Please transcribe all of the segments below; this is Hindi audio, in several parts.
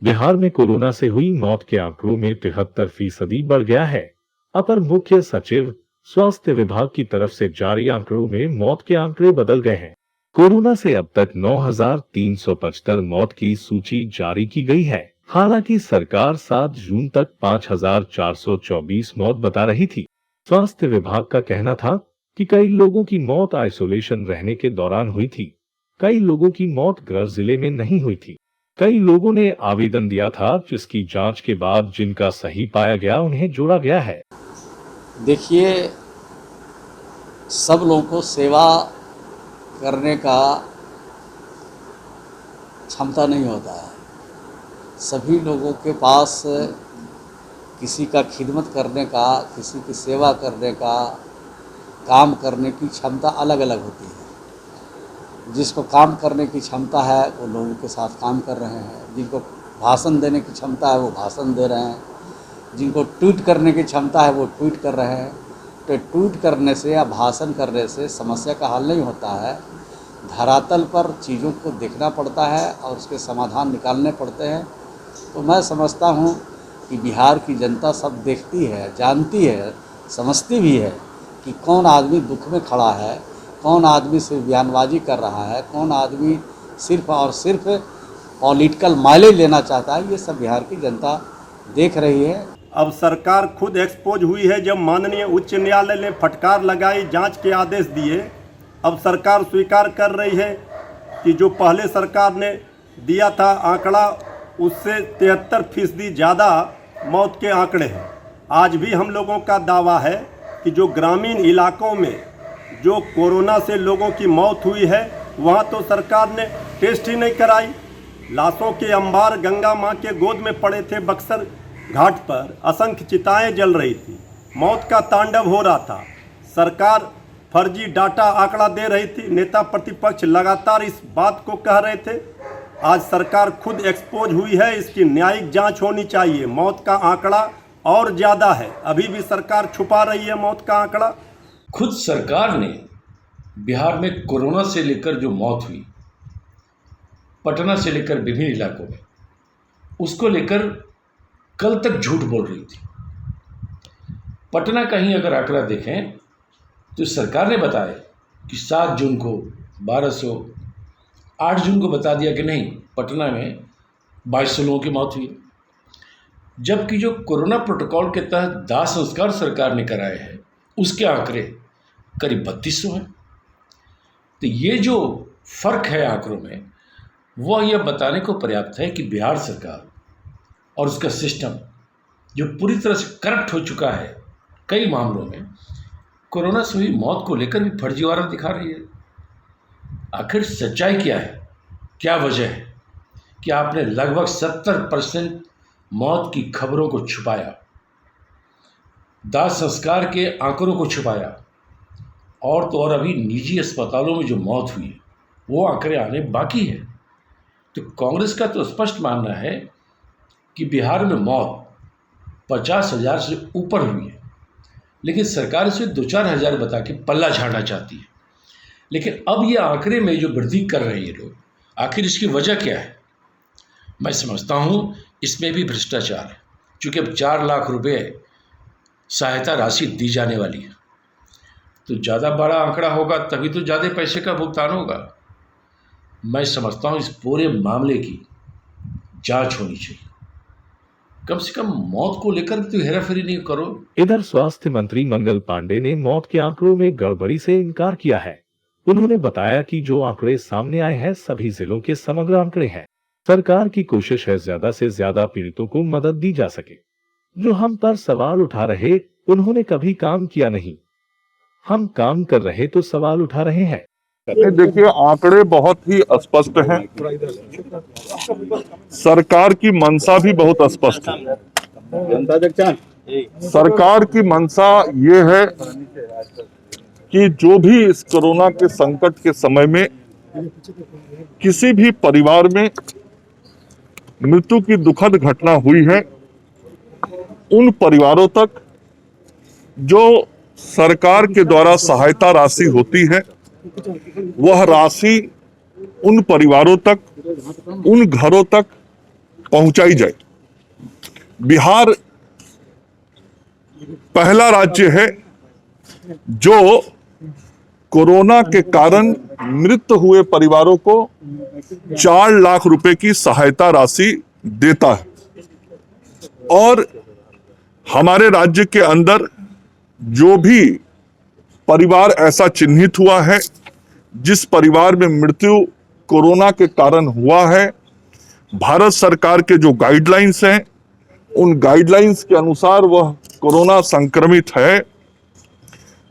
बिहार में कोरोना से हुई मौत के आंकड़ों में 73% बढ़ गया है। अपर मुख्य सचिव स्वास्थ्य विभाग की तरफ से जारी आंकड़ों में मौत के आंकड़े बदल गए हैं। कोरोना से अब तक 9,375 मौत की सूची जारी की गई है। हालांकि सरकार 7 जून तक 5,424 मौत बता रही थी। स्वास्थ्य विभाग का कहना था कि कई लोगों की मौत आइसोलेशन रहने के दौरान हुई थी। कई लोगों की मौत गृह जिले में नहीं हुई थी। कई लोगों ने आवेदन दिया था, जिसकी जांच के बाद जिनका सही पाया गया उन्हें जोड़ा गया है। देखिए, सब लोगों को सेवा करने का क्षमता नहीं होता है। सभी लोगों के पास किसी का खिदमत करने का, किसी की सेवा करने का, काम करने की क्षमता अलग अलग होती है। जिसको काम करने की क्षमता है वो लोगों के साथ काम कर रहे हैं, जिनको भाषण देने की क्षमता है वो भाषण दे रहे हैं, जिनको ट्वीट करने की क्षमता है वो ट्वीट कर रहे हैं। तो ट्वीट करने से या भाषण करने से समस्या का हल नहीं होता है। धरातल पर चीज़ों को देखना पड़ता है और उसके समाधान निकालने पड़ते हैं। तो मैं समझता हूँ कि बिहार की जनता सब देखती है, जानती है, समझती भी है कि कौन आदमी दुख में खड़ा है, कौन आदमी सिर्फ बयानबाजी कर रहा है, कौन आदमी सिर्फ और सिर्फ पॉलिटिकल माइलेज लेना चाहता है। ये सब बिहार की जनता देख रही है। अब सरकार खुद एक्सपोज हुई है। जब माननीय उच्च न्यायालय ने फटकार लगाई, जांच के आदेश दिए, अब सरकार स्वीकार कर रही है कि जो पहले सरकार ने दिया था आंकड़ा, उससे 73% ज़्यादा मौत के आंकड़े हैं। आज भी हम लोगों का दावा है कि जो ग्रामीण इलाकों में जो कोरोना से लोगों की मौत हुई है, वहाँ तो सरकार ने टेस्ट ही नहीं कराई। लाशों के अंबार गंगा माँ के गोद में पड़े थे। बक्सर घाट पर असंख्य चिताएं जल रही थी, मौत का तांडव हो रहा था। सरकार फर्जी डाटा आंकड़ा दे रही थी। नेता प्रतिपक्ष लगातार इस बात को कह रहे थे। आज सरकार खुद एक्सपोज हुई है, इसकी न्यायिक जांच होनी चाहिए। मौत का आंकड़ा और ज़्यादा है, अभी भी सरकार छुपा रही है मौत का आंकड़ा। खुद सरकार ने बिहार में कोरोना से लेकर जो मौत हुई, पटना से लेकर विभिन्न इलाकों में, उसको लेकर कल तक झूठ बोल रही थी। पटना का ही अगर आंकड़ा देखें तो सरकार ने बताया कि 7 जून को 1200, 8 जून को बता दिया कि नहीं, पटना में 2200 लोगों की मौत हुई। जबकि जो कोरोना प्रोटोकॉल के तहत दाह संस्कार सरकार ने कराए हैं, उसके आंकड़े करीब 3200 हैं। तो ये जो फर्क है आंकड़ों में, वह यह बताने को पर्याप्त है कि बिहार सरकार और उसका सिस्टम जो पूरी तरह से करप्ट हो चुका है, कई मामलों में कोरोना से हुई मौत को लेकर भी फर्जीवाड़ा दिखा रही है। आखिर सच्चाई क्या है, क्या वजह है कि आपने लगभग 70% मौत की खबरों को छुपाया, दाह संस्कार के आंकड़ों को छुपाया, और तो और अभी निजी अस्पतालों में जो मौत हुई है वो आंकड़े आने बाकी है। तो कांग्रेस का तो स्पष्ट मानना है कि बिहार में मौत 50,000 से ऊपर हुई है, लेकिन सरकार इसे 2-4 हज़ार बता के पल्ला झाड़ना चाहती है। लेकिन अब ये आंकड़े में जो वृद्धि कर रहे हैं लोग, आखिर इसकी वजह क्या है? मैं समझता हूँ इसमें भी भ्रष्टाचार है। चूँकि अब 4 लाख रुपए सहायता राशि दी जाने वाली है, तो ज़्यादा बड़ा आंकड़ा होगा तभी तो ज़्यादा पैसे का भुगतान होगा। मैं समझता हूँ इस पूरे मामले की जांच होनी चाहिए। कम से कम मौत को लेकर तो हेराफेरी नहीं करो। इधर स्वास्थ्य मंत्री मंगल पांडे ने मौत के आंकड़ों में गड़बड़ी से इनकार किया है। उन्होंने बताया कि जो आंकड़े सामने आए हैं सभी जिलों के समग्र आंकड़े हैं। सरकार की कोशिश है ज्यादा से ज्यादा पीड़ितों को मदद दी जा सके। जो हम पर सवाल उठा रहे, उन्होंने कभी काम किया नहीं। हम काम कर रहे तो सवाल उठा रहे हैं। देखिए, आंकड़े बहुत ही स्पष्ट हैं। सरकार की मंशा भी बहुत स्पष्ट है। सरकार की मंशा ये है कि जो भी इस कोरोना के संकट के समय में किसी भी परिवार में मृत्यु की दुखद घटना हुई है, उन परिवारों तक जो सरकार के द्वारा सहायता राशि होती है, वह राशि उन परिवारों तक, उन घरों तक पहुंचाई जाए। बिहार पहला राज्य है जो कोरोना के कारण मृत हुए परिवारों को 4 लाख रुपए की सहायता राशि देता है। और हमारे राज्य के अंदर जो भी परिवार ऐसा चिन्हित हुआ है जिस परिवार में मृत्यु कोरोना के कारण हुआ है, भारत सरकार के जो गाइडलाइंस हैं उन गाइडलाइंस के अनुसार वह कोरोना संक्रमित है,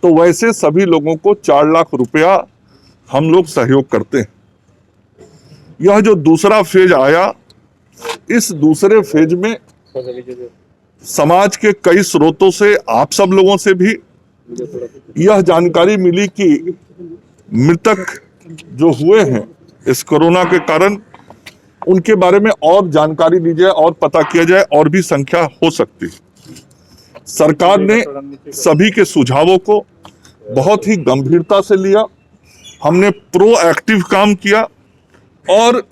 तो वैसे सभी लोगों को 4 लाख रुपया हम लोग सहयोग करते हैं। यह जो दूसरा फेज आया, इस दूसरे फेज में समाज के कई स्रोतों से, आप सब लोगों से भी यह जानकारी मिली कि मृतक जो हुए हैं इस कोरोना के कारण, उनके बारे में और जानकारी ली जाए और पता किया जाए, और भी संख्या हो सकती है। सरकार ने सभी के सुझावों को बहुत ही गंभीरता से लिया। हमने प्रोएक्टिव काम किया और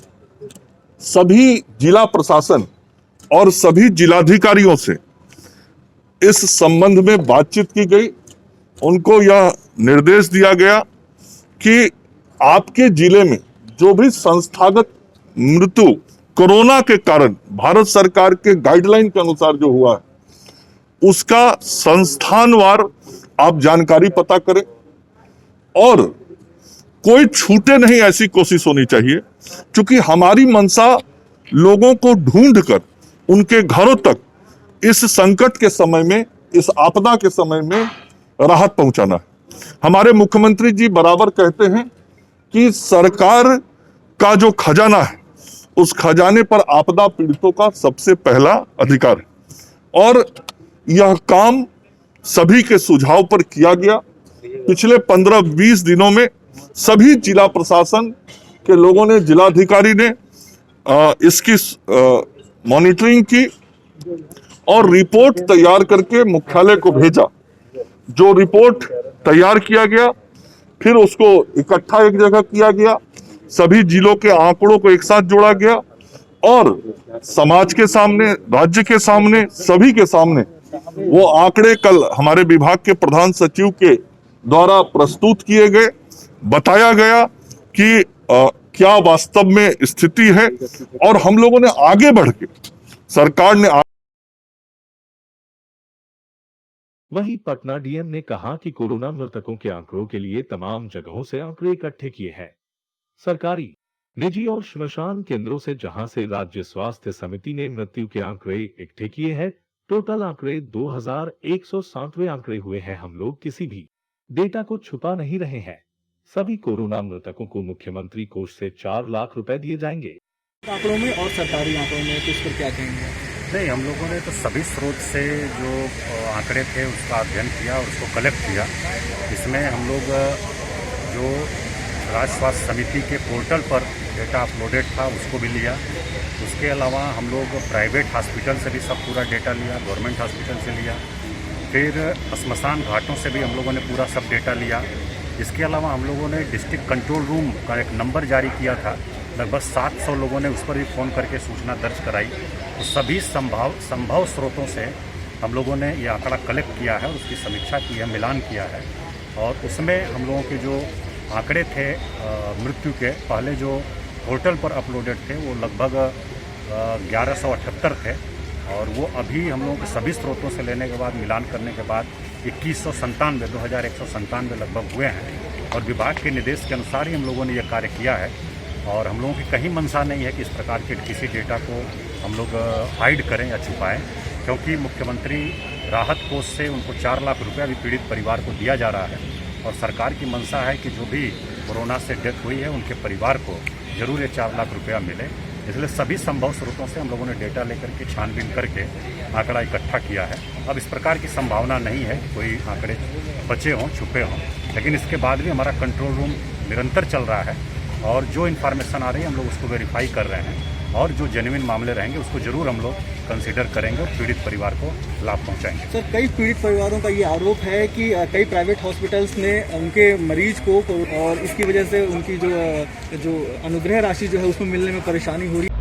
सभी जिला प्रशासन और सभी जिलाधिकारियों से इस संबंध में बातचीत की गई। उनको यह निर्देश दिया गया कि आपके जिले में जो भी संस्थागत मृत्यु कोरोना के कारण भारत सरकार के गाइडलाइन के अनुसार जो हुआ है, उसका संस्थानवार आप जानकारी पता करें और कोई छूटे नहीं, ऐसी कोशिश होनी चाहिए। क्योंकि हमारी मंशा लोगों को ढूंढकर उनके घरों तक इस संकट के समय में, इस आपदा के समय में राहत पहुंचाना है। हमारे मुख्यमंत्री जी बराबर कहते हैं कि सरकार का जो खजाना है उस खजाने पर आपदा पीड़ितों का सबसे पहला अधिकार है और यह काम सभी के सुझाव पर किया गया। पिछले 15-20 दिनों में सभी जिला प्रशासन के लोगों ने, जिलाधिकारी ने इसकी मॉनिटरिंग की और रिपोर्ट तैयार करके मुख्यालय को भेजा। जो रिपोर्ट तैयार किया गया, फिर उसको इकट्ठा एक जगह किया गया, सभी जिलों के आंकड़ों को एक साथ जोड़ा गया और समाज के सामने, राज्य के सामने, सभी के सामने वो आंकड़े कल हमारे विभाग के प्रधान सचिव के द्वारा प्रस्तुत किए गए। बताया गया कि क्या वास्तव में स्थिति है और हम लोगों ने आगे बढ़ के, सरकार ने वहीं पटना डीएम ने कहा कि कोरोना मृतकों के आंकड़ों के लिए तमाम जगहों से आंकड़े इकट्ठे किए हैं। सरकारी, निजी और श्मशान केंद्रों से, जहां से राज्य स्वास्थ्य समिति ने मृत्यु के आंकड़े इकट्ठे किए हैं, टोटल आंकड़े 2160वें आंकड़े हुए हैं। हम लोग किसी भी डेटा को छुपा नहीं रहे हैं। सभी कोरोना मृतकों को मुख्यमंत्री कोष से 4 लाख रुपए दिए जाएंगे। आंकड़ों में और सरकारी आंकड़ों में किस पर क्या कहेंगे? नहीं, हम लोगों ने तो सभी स्रोत से जो आंकड़े थे उसका अध्ययन किया और उसको कलेक्ट किया। इसमें हम लोग जो राज्य स्वास्थ्य समिति के पोर्टल पर डेटा अपलोडेड था उसको भी लिया। उसके अलावा हम लोग प्राइवेट हॉस्पिटल से भी सब पूरा डेटा लिया, गवर्नमेंट हॉस्पिटल से लिया, फिर श्मशान घाटों से भी हम लोगों ने पूरा सब डेटा लिया। इसके अलावा हम लोगों ने डिस्ट्रिक्ट कंट्रोल रूम का एक नंबर जारी किया था, लगभग 700 लोगों ने उस पर भी फ़ोन करके सूचना दर्ज कराई। तो सभी संभव स्रोतों से हम लोगों ने ये आंकड़ा कलेक्ट किया है और उसकी समीक्षा की है, मिलान किया है। और उसमें हम लोगों के जो आंकड़े थे मृत्यु के, पहले जो पोर्टल पर अपलोडेड थे वो लगभग 1178 थे और वो अभी हम लोगों के सभी स्रोतों से लेने के बाद, मिलान करने के बाद 2197 लगभग हुए हैं। और विभाग के निर्देश के अनुसार ही हम लोगों ने ये कार्य किया है और हम लोगों की कहीं मंशा नहीं है कि इस प्रकार के किसी डेटा को हम लोग हाइड करें या छुपाएं, क्योंकि मुख्यमंत्री राहत कोष से उनको 4 लाख रुपया भी पीड़ित परिवार को दिया जा रहा है और सरकार की मंशा है कि जो भी कोरोना से डेथ हुई है उनके परिवार को जरूर ये 4 लाख रुपया मिले। इसलिए सभी संभव स्रोतों से हम लोगों ने डेटा लेकर के छानबीन करके आंकड़ा इकट्ठा किया है। अब इस प्रकार की संभावना नहीं है कि कोई आंकड़े बचे हों, छुपे हों, लेकिन इसके बाद भी हमारा कंट्रोल रूम निरंतर चल रहा है और जो इन्फॉर्मेशन आ रही है हम लोग उसको वेरीफाई कर रहे हैं और जो जेन्युइन मामले रहेंगे उसको जरूर हम लोग कंसीडर करेंगे और पीड़ित परिवार को लाभ पहुंचाएंगे। सर, कई पीड़ित परिवारों का ये आरोप है कि कई प्राइवेट हॉस्पिटल्स ने उनके मरीज को, और इसकी वजह से उनकी जो अनुग्रह राशि जो है उसमें मिलने में परेशानी हो रही है।